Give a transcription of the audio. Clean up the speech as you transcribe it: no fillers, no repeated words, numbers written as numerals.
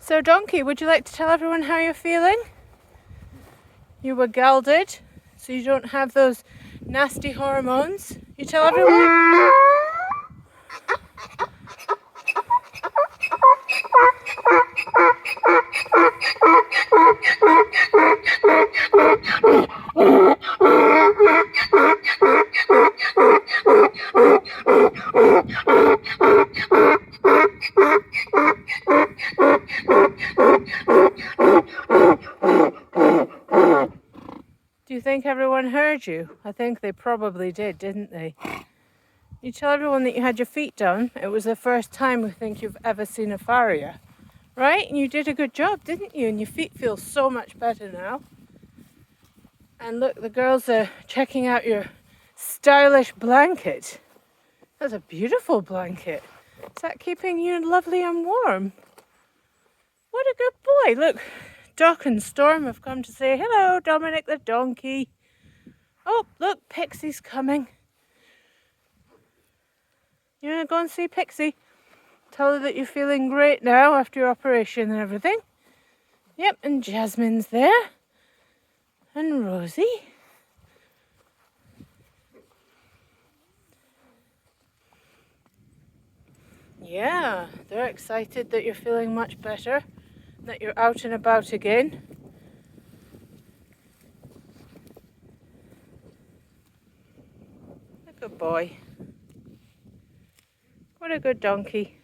So Donkey, would you like to tell everyone how you're feeling? You were gelded, so you don't have those nasty hormones. You tell everyone? Do you think everyone heard you? I think they probably did, didn't they? You tell everyone that you had your feet done. It was the first time we think you've ever seen a farrier, right? And you did a good job, didn't you? And your feet feel so much better now. And look, the girls are checking out your stylish blanket. That's a beautiful blanket. Is that keeping you lovely and warm? What a good boy. Look, Doc and Storm have come to say hello, Dominick the donkey. Oh, look, Pixie's coming. You want to go and see Pixie? Tell her that you're feeling great now after your operation and everything. Yep, and Jasmine's there. And Rosie. Yeah, they're excited that you're feeling much better, that you're out and about again. A good boy. What a good donkey.